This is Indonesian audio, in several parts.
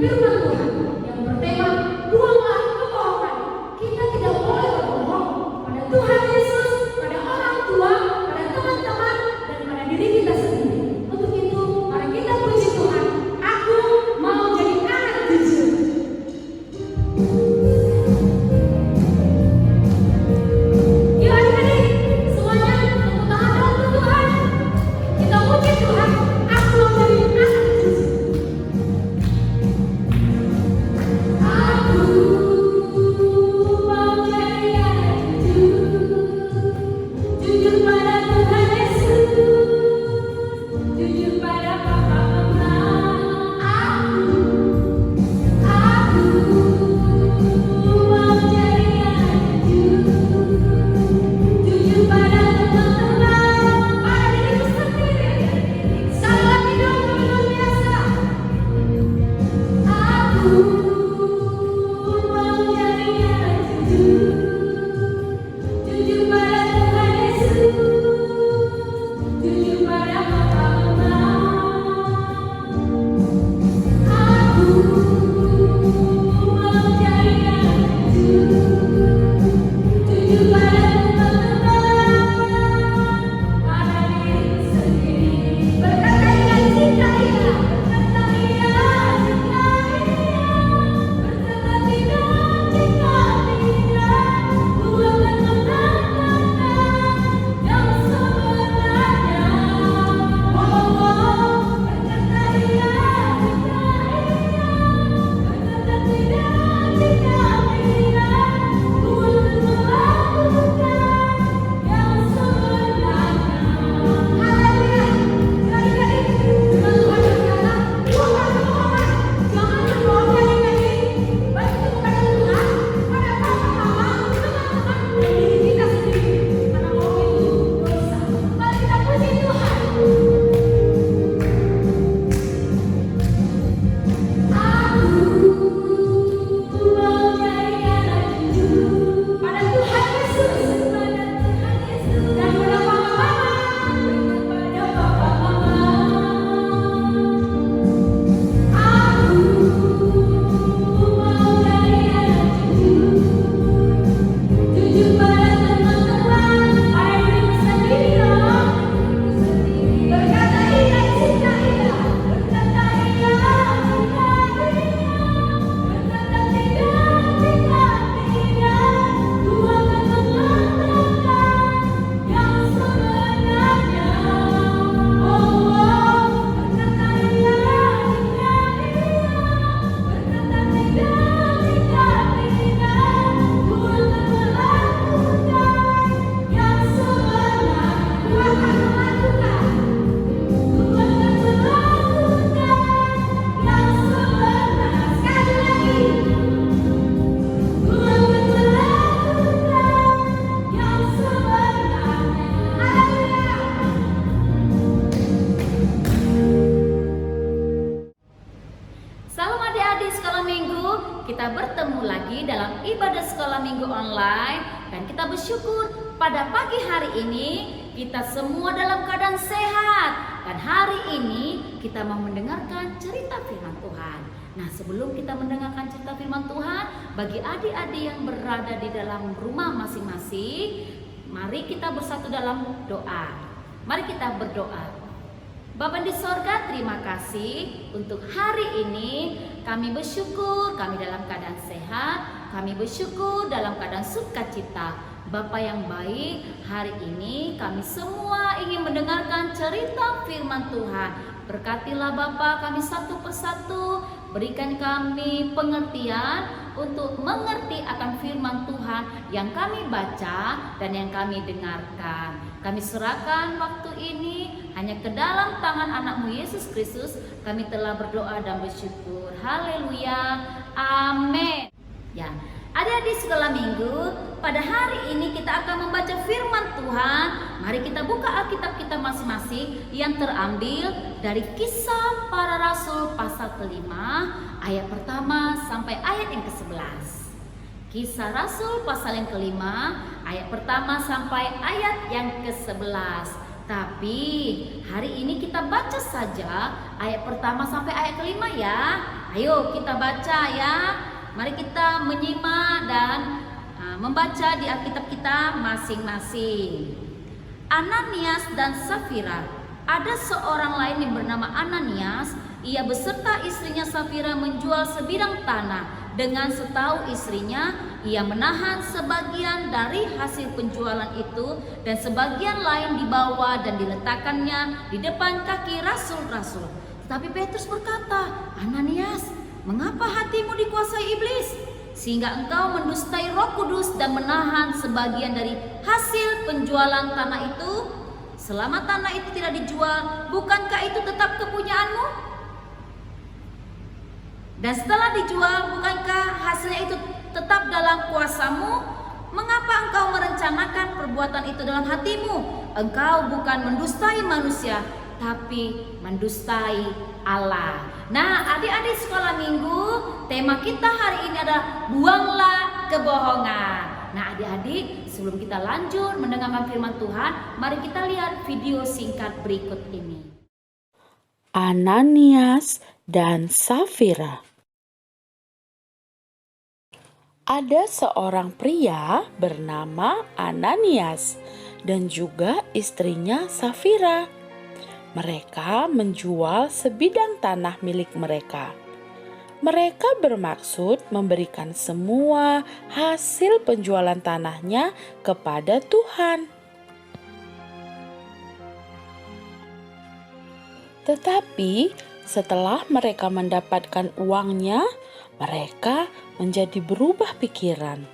firman Tuhan yang bertema buanglah kebohongan. Kita tidak boleh berbohong pada Tuhan Yesus, pada orang tua, pada teman-teman, dan pada diri kita sendiri. Untuk itu, mari kita puji Tuhan. Aku mau jadi anak jujur. Yuk adik-adik, semuanya tepuk tangan dulu untuk Tuhan. Kita puji Tuhan. Aku mau jadi anak jujur. Aku mau jadi anak jujur, jujur pada Tuhan Yesus, jujur pada Papa Mama. Aku mau jadi anak jujur, jujur pada teman-teman, pada diriku sendiri. Salam hidup luar biasa. Aku mau jadi anak jujur, jujur pada Tuhan Yesus, jujur pada Papa Mama. Aku mau jadi anak jujur, jujur pada teman-teman, pada diriku sendiri. Berkata iya, cinta iya. Berkata iya, cinta iya. Berkata tidak, cinta tidak. Buangkan kata-kata yang sebenarnya. Berkata iya, cinta iya. Berkata tidak, cinta tidak. Buangkan melakukan yang sebenarnya. Haleluya. Adik-adik, firman Tuhan berkata, buanglah kebohongan. Jangan berbohong adik-adik. Baik itu kepada Tuhan, pada Papa Mama, teman-teman, dan diri kita sendiri. Karena bohong itu dosa. Mari kita puji Tuhan. Aku mau jadi anak jujur pada Tuhan Yesus, dan pada Papa Mama, pada Papa Mama. Aku mau jadi anak jujur, jujur pada teman-teman, pada diriku sendiri. Berkata iya, cinta iya. Berkata iya, cinta iya. Berkata tidak, cinta tidak. Buangkan kata-kata yang sebenarnya. Berkata iya, cinta iya. Berkata tidak, cinta tidak. Buangkan melakukan yang sebenarnya. Buangkan melakukan. Buangkan melakukan yang sebenarnya. Sekali lagi. Buangkan melakukan yang sebenarnya. Haleluya. Salam adik-adik sekolah minggu. Kita bertemu lagi dalam ibadah sekolah minggu online. Dan kita bersyukur pada pagi hari ini kita semua dalam keadaan sehat. Dan hari ini kita mau mendengarkan cerita firman Tuhan. Nah, sebelum kita mendengarkan cerita firman Tuhan, bagi adik-adik yang berada di dalam rumah masing-masing, mari kita bersatu dalam doa. Mari kita berdoa. Bapa di sorga, terima kasih untuk hari ini. Kami bersyukur kami dalam keadaan sehat. Kami bersyukur dalam keadaan sukacita. Bapa yang baik, hari ini kami semua ingin mendengarkan cerita firman Tuhan. Berkatilah Bapa kami satu persatu. Berikan kami pengertian untuk mengerti akan firman Tuhan yang kami baca dan yang kami dengarkan. Kami serahkan waktu ini hanya ke dalam tangan anakmu Yesus Kristus. Kami telah berdoa dan bersyukur. Haleluya. Amin. Ya, adik-adik sekolah minggu, pada hari ini kita akan membaca firman Tuhan. Mari kita buka Alkitab kita masing-masing yang terambil dari Kisah Para Rasul pasal ke-5 ayat pertama sampai ayat yang ke-11. Kisah Rasul pasal yang ke-5 ayat pertama sampai ayat yang ke-11. Tapi hari ini kita baca saja ayat pertama sampai ayat kelima ya. Ayo kita baca ya. Mari kita menyimak dan membaca di Alkitab kita masing-masing. Ananias dan Safira. Ada seorang lain yang bernama Ananias. Ia beserta istrinya Safira menjual sebidang tanah. Dengan setahu istrinya, ia menahan sebagian dari hasil penjualan itu dan sebagian lain dibawa dan diletakkannya di depan kaki rasul-rasul. Tetapi Petrus berkata, "Ananias, mengapa hatimu dikuasai iblis? Sehingga engkau mendustai Roh Kudus dan menahan sebagian dari hasil penjualan tanah itu? Selama tanah itu tidak dijual, bukankah itu tetap kepunyaanmu? Dan setelah dijual, bukankah hasilnya itu tetap dalam kuasamu? Mengapa engkau merencanakan perbuatan itu dalam hatimu? Engkau bukan mendustai manusia, tapi mendustai Allah." Nah, adik-adik sekolah minggu, tema kita hari ini adalah buanglah kebohongan. Nah, adik-adik, sebelum kita lanjut mendengarkan firman Tuhan, mari kita lihat video singkat berikut ini. Ananias dan Safira. Ada seorang pria bernama Ananias dan juga istrinya Safira. Mereka menjual sebidang tanah milik mereka. Mereka bermaksud memberikan semua hasil penjualan tanahnya kepada Tuhan. Tetapi setelah mereka mendapatkan uangnya, mereka menjadi berubah pikiran.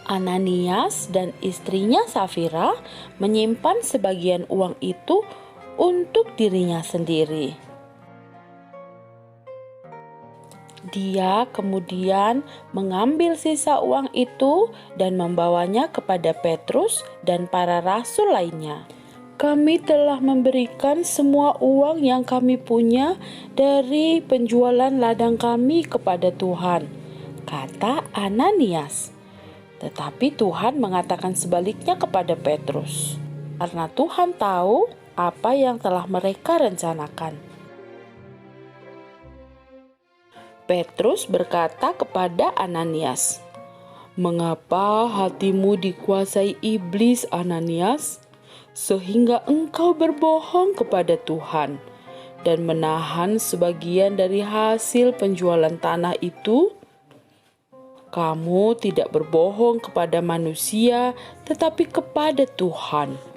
Ananias dan istrinya Safira menyimpan sebagian uang itu untuk dirinya sendiri. Dia kemudian mengambil sisa uang itu dan membawanya kepada Petrus dan para rasul lainnya. "Kami telah memberikan semua uang yang kami punya dari penjualan ladang kami kepada Tuhan," kata Ananias. Tetapi Tuhan mengatakan sebaliknya kepada Petrus, karena Tuhan tahu apa yang telah mereka rencanakan. Petrus berkata kepada Ananias, "Mengapa hatimu dikuasai iblis, Ananias, sehingga engkau berbohong kepada Tuhan dan menahan sebagian dari hasil penjualan tanah itu? Kamu tidak berbohong kepada manusia, tetapi kepada Tuhan."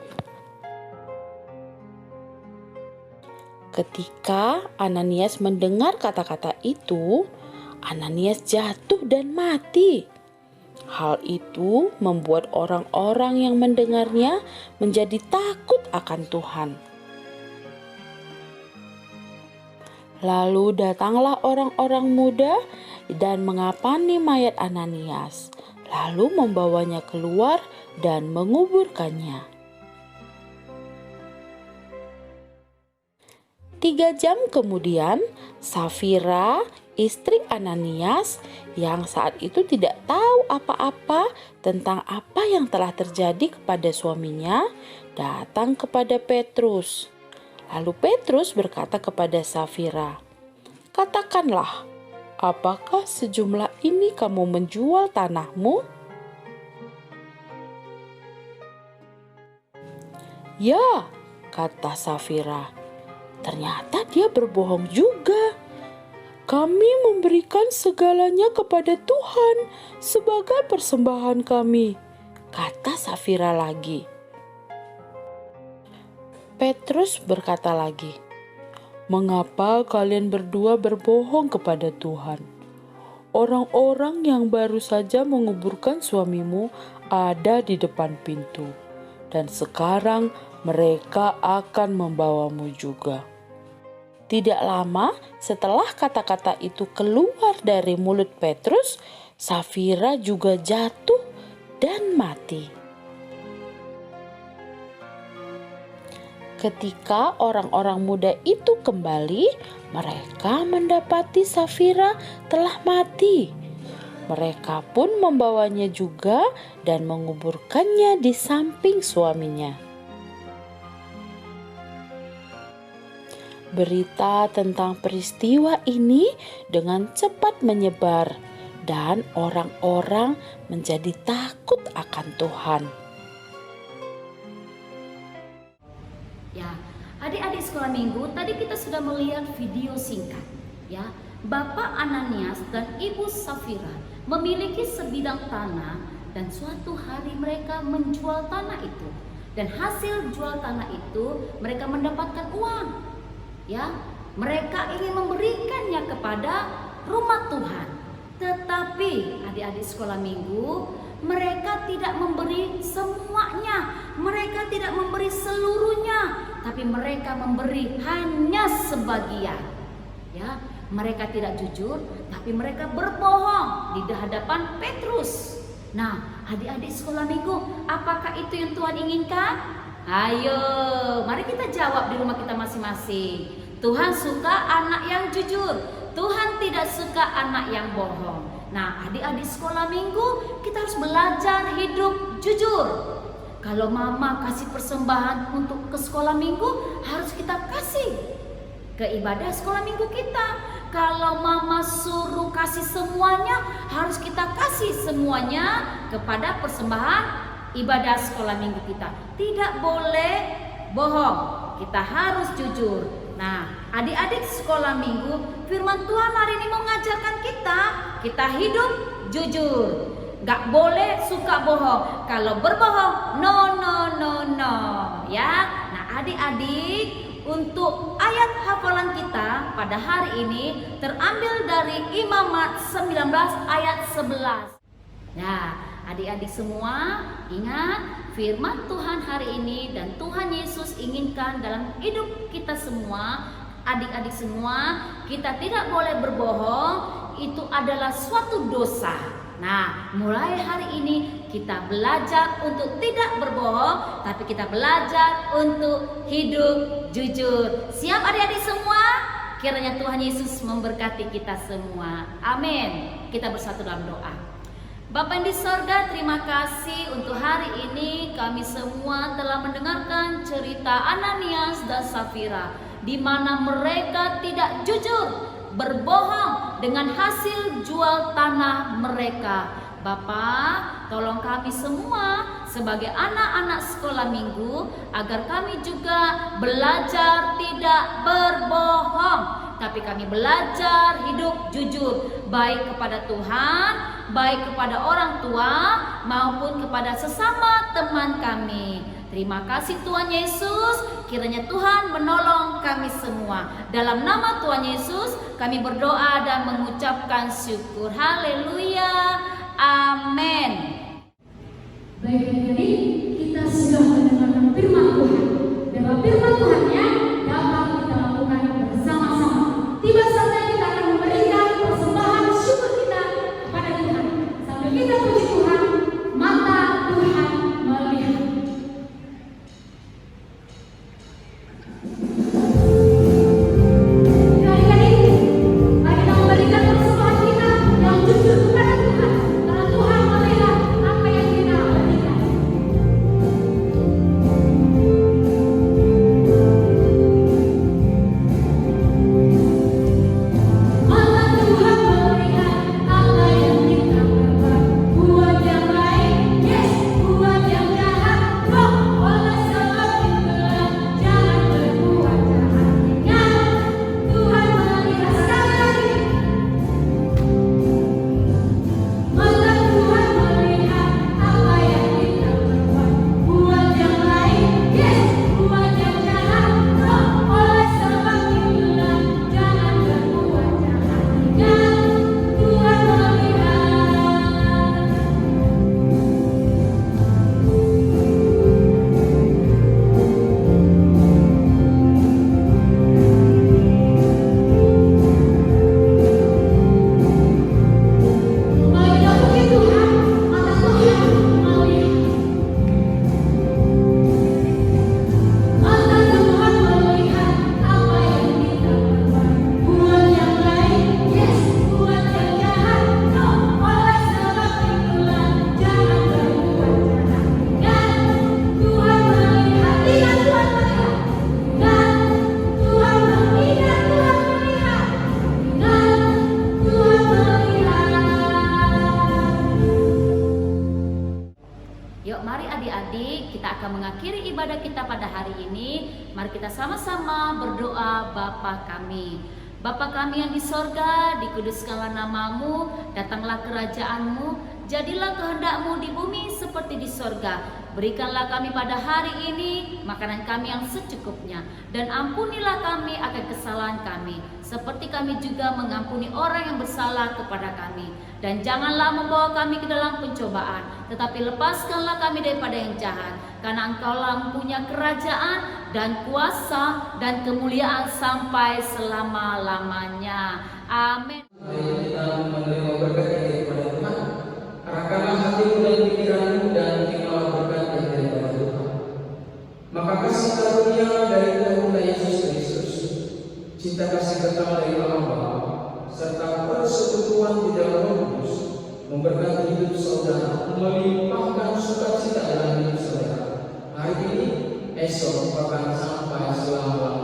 Ketika Ananias mendengar kata-kata itu, Ananias jatuh dan mati. Hal itu membuat orang-orang yang mendengarnya menjadi takut akan Tuhan. Lalu datanglah orang-orang muda dan mengapani mayat Ananias, lalu membawanya keluar dan menguburkannya. 3 jam kemudian, Safira, istri Ananias, yang saat itu tidak tahu apa-apa tentang apa yang telah terjadi kepada suaminya, datang kepada Petrus. Lalu Petrus berkata kepada Safira, "Katakanlah, apakah sejumlah ini kamu menjual tanahmu?" "Ya," kata Safira. Ternyata dia berbohong juga. "Kami memberikan segalanya kepada Tuhan sebagai persembahan kami," kata Safira lagi. Petrus berkata lagi, "Mengapa kalian berdua berbohong kepada Tuhan? Orang-orang yang baru saja menguburkan suamimu ada di depan pintu, dan sekarang mereka akan membawamu juga." Tidak lama setelah kata-kata itu keluar dari mulut Petrus, Safira juga jatuh dan mati. Ketika orang-orang muda itu kembali, mereka mendapati Safira telah mati. Mereka pun membawanya juga dan menguburkannya di samping suaminya. Berita tentang peristiwa ini dengan cepat menyebar, dan orang-orang menjadi takut akan Tuhan. Ya, adik-adik sekolah minggu, tadi kita sudah melihat video singkat. Ya, Bapak Ananias dan Ibu Safira memiliki sebidang tanah dan suatu hari mereka menjual tanah itu. Dan hasil jual tanah itu mereka mendapatkan uang. Ya, mereka ingin memberikannya kepada rumah Tuhan. Tetapi adik-adik sekolah minggu, mereka tidak memberi semuanya, mereka tidak memberi seluruhnya, tapi mereka memberi hanya sebagian. Ya, mereka tidak jujur, tapi mereka berbohong di hadapan Petrus. Nah, adik-adik sekolah minggu, apakah itu yang Tuhan inginkan? Ayo, mari kita jawab di rumah kita masing-masing. Tuhan suka anak yang jujur. Tuhan tidak suka anak yang bohong. Nah, adik-adik sekolah minggu, kita harus belajar hidup jujur. Kalau mama kasih persembahan untuk ke sekolah minggu, harus kita kasih ke ibadah sekolah minggu kita. Kalau mama suruh kasih semuanya, harus kita kasih semuanya kepada persembahan ibadah sekolah minggu kita. Tidak boleh bohong, kita harus jujur. Nah, adik-adik sekolah minggu, firman Tuhan hari ini mengajarkan kita hidup jujur. Gak boleh suka bohong. Kalau berbohong, no. Ya, nah adik-adik, untuk ayat hafalan kita pada hari ini terambil dari Imamat 19 ayat 11. Nah, adik-adik semua ingat firman Tuhan hari ini dan Tuhan Yesus inginkan dalam hidup kita semua. Adik-adik semua, kita tidak boleh berbohong, itu adalah suatu dosa. Nah, mulai hari ini kita belajar untuk tidak berbohong, tapi kita belajar untuk hidup jujur. Siap adik-adik semua? Kiranya Tuhan Yesus memberkati kita semua. Amin. Kita bersatu dalam doa. Bapa yang di sorga, terima kasih untuk hari ini kami semua telah mendengarkan cerita Ananias dan Safira, di mana mereka tidak jujur, berbohong dengan hasil jual tanah mereka. Bapak, tolong kami semua sebagai anak-anak sekolah minggu agar kami juga belajar tidak berbohong, tapi kami belajar hidup jujur, baik kepada Tuhan, baik kepada orang tua maupun kepada sesama teman kami. Terima kasih Tuhan Yesus, kiranya Tuhan menolong kami semua. Dalam nama Tuhan Yesus kami berdoa dan mengucapkan syukur. Haleluya. Amin. Baik, jadi kita sudah mendengarkan firman Tuhan. Dalam firman Tuhannya dapat kita lakukan bersama-sama. Tiba saatnya kita akan memberikan persembahan syukur kita kepada Tuhan. Sambil kita puji Tuhan, mata Tuhan melihat. sama-sama berdoa. Bapa kami, Bapa kami yang di sorga, dikuduskanlah namamu, datanglah kerajaanmu, jadilah kehendakmu di bumi seperti di sorga. Berikanlah kami pada hari ini makanan kami yang secukupnya, dan ampunilah kami akan kesalahan kami, seperti kami juga mengampuni orang yang bersalah kepada kami. Dan janganlah membawa kami ke dalam pencobaan, tetapi lepaskanlah kami daripada yang jahat. Karena Engkaulah mempunyai kerajaan dan kuasa dan kemuliaan sampai selama-lamanya. Amin. Mari kita menerima berkat daripada Tuhan. Arahkanlah hatimu dan pikiranmu dan terimalah berkat daripada Tuhan. Maka kasih karunia dari Tuhan kita Yesus Kristus, cinta kasih kekal dari Allah Bapa, serta persekutuan di dalam Roh Kudus memberkati hidup saudara, melimpahkan sukacita dalam hidup saudara hari ini, esok, bahkan sampai selama-lamanya.